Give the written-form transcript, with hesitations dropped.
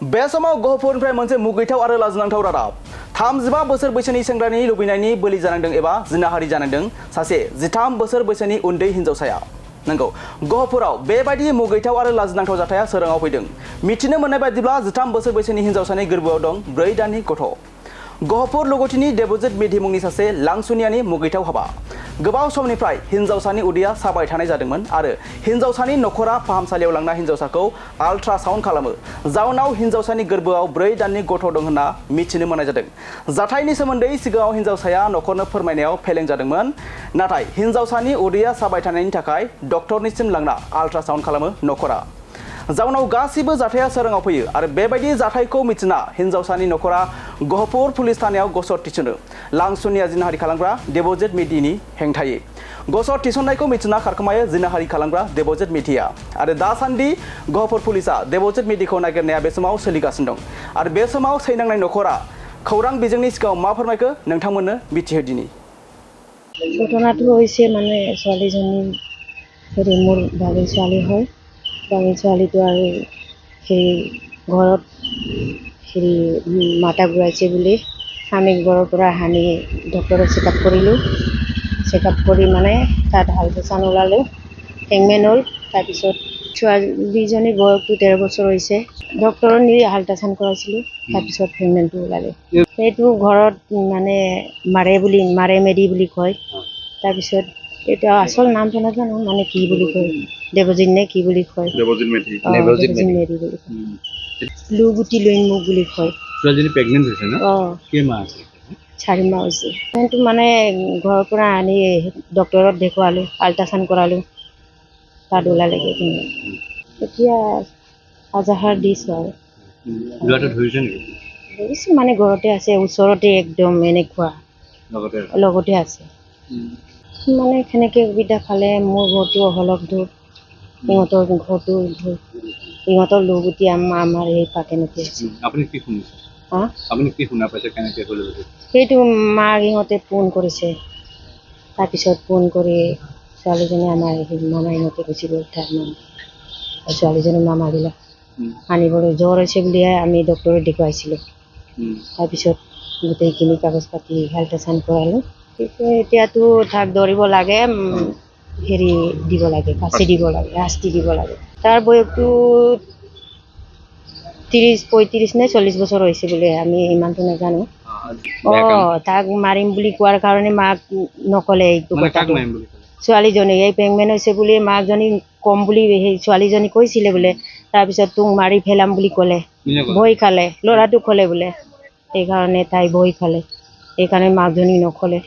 बे समाव गहपुरनिफ्राय मोनसे मुगैथाव आरो लाजिनांथाव रादाब 35 बोसोर बैसोनि सेंग्रानि लुबैनायनि बोलि जानांदों एबा जिनाहारि जानांदों सासे 13 बोसोर बैसोनि उन्दै हिन्जावसाया। नंगौ गहपुराव बेबायदि मुगैथाव आरो लाजिनांथाव जाथाया सोराङाव फैदों। मिथिनो मोननाय बायदिब्ला 13 बोसोर बैसोनि हिन्जावसानि गोरबोआव दं 4 दाननि गथ'। गहपुर लगथिनि देबजित मेधि मुंनि सासे लांसुनियानि मुगैथाव हाबा। गोबाव समनिफ्राय हिन्जावसानि उदैया साबाय थानाय जादोंमोन आरो हिन्जावसानि नखरा फाहामसालियाव लांना हिन्जावसाखौ आल्ट्रासाउन्ड खालामो। जाउनाव हिन्जावसानि गोरबोआव 4 दाननि गथ' दं होनना मिथिनो मोननाय जादों। जाथायनि सोमोन्दै सिगाङाव हिन्जावसाया नखरनो फोरमायनायाव फेलें जादोंमोन। नाथाय हिन्जावसानि उदैया साबाय थानायनि थाखाय डक्टरनिसिम लांना आल्ट्रासाउन्ड खालामो नखरा। जाउनाव गासिबो जाथाया सोराङाव फैयो आरो बेबायदि जाथायखौ मिथिना हिन्जावसानि नखरा गहपुर पुलिस थानायाव गसर थिसनो। लांसुनिया जिनाहारि खालामग्रा देबजित मेधिनि हेंथायै गसर थिसननायखौ मिथिना खारखोमायो जिनाहारि खालामग्रा देबजित मेधिया आरो दासान्दि गहपुर पुलिसा देबजित मेधिखौ नागिरनाया बे समाव सोलिगासिनो दं। आरो बे समाव सैनांनाय नखरा खौरां बिजोंनि सिगाङाव मा फोरमायखो नोंथांमोननो मिथिहो दिनि। घटनाটো হৈছে মানে ছোৱালীজনী হেৰি মোৰ বাগিৰ ছোৱালী হয়। বাগিৰ ছোৱালীটো আৰু হেৰি ঘৰত হেৰি মাথা ঘূৰাইছে বুলি আমি ঘৰৰ পৰা আনি ডক্টৰক চেকআপ কৰিলোঁ। চেকআপ কৰি মানে তাত আল্ট্ৰাচাউণ্ড ওলালোঁ, প্ৰেগনেণ্ট হ'ল। তাৰপিছত ছোৱালীজনীৰ বয়সটো 13 বছৰ হৈছে। ডক্টৰৰ নি আল্ট্ৰাচাউণ্ড কৰাইছিলোঁ, তাৰপিছত প্ৰেগনেণ্টটো ওলালে। সেইটো ঘৰত মানে মাৰে মেধি বুলি কয়। তাৰপিছত এতিয়া আচল নামটো নাজানো, মানে কি বুলি কয় দেৱজিৎ নে কি বুলি কয়, দেৱজিৎ মেধি বুলি কয়, লুগুটি লৈমুখ বুলি কয়। ছোৱালীজনী প্ৰেগনেণ্ট হৈছে ন? কেইমাহ আছে? 4 মাহ হৈছে। কিন্তু মানে ঘৰৰ পৰা আনি ডক্টৰত দেখুৱালোঁ, আল্ট্ৰাচাউণ্ড কৰালোঁ, তাত ওলালেগৈ কিন্তু এতিয়া আজাহাৰ দিছোঁ আৰু ল'ৰাটো ধৰিছে নেকি? ধৰিছোঁ মানে ঘৰতে আছে, ওচৰতে একদম এনেকুৱা লগতে আছে। মানে সেনেকৈ সুবিধা পালে মোৰ ঘৰটো অলপ দূৰ, সিহঁতৰ ঘৰটো দূৰ, সিহঁতৰ লগুটি আমাৰ এই পাকেনতে আছে। আপুনি কি শুনিছে? আপুনি কি শুনা পাইছে কেনেকৈ হ'ল? সেইটো মাক ইহঁতে ফোন কৰিছে, তাৰপিছত ফোন কৰি ছোৱালীজনী আমাৰ মামা ইহঁতে গুচি গ'ল। তাৰ মানে ছোৱালীজনীৰ মামাবিলাক আনিবলৈ জ্বৰ হৈছে বুলিহে আমি ডক্টৰক দেখুৱাইছিলোঁ। তাৰপিছত গোটেইখিনি কাগজ পাতি আল্ট্ৰাচাউণ্ড কৰালোঁ। এতিয়াতো তাক ধৰিব লাগে, হেৰি দিব লাগে, ফাঁচি দিব লাগে, শাস্তি দিব লাগে। তাৰ বয়সটো 35 নে 40 বছৰ হৈছে বুলি, আমি ইমানটো নাজানো। তাক মাৰিম বুলি কোৱাৰ কাৰণে মাক নক'লে এইটো কথাটো। ছোৱালীজনী এই প্ৰেগনেণ্ট হৈছে বুলি মাকজনী কম বুলি সেই ছোৱালীজনী কৈছিলে বোলে। তাৰপিছত তোক মাৰি পেলাম বুলি ক'লে, ভয় খালে, ল'ৰাটোক ক'লে বোলে। সেইকাৰণে তাই ভয় খালে, সেইকাৰণে মাকজনী নক'লে।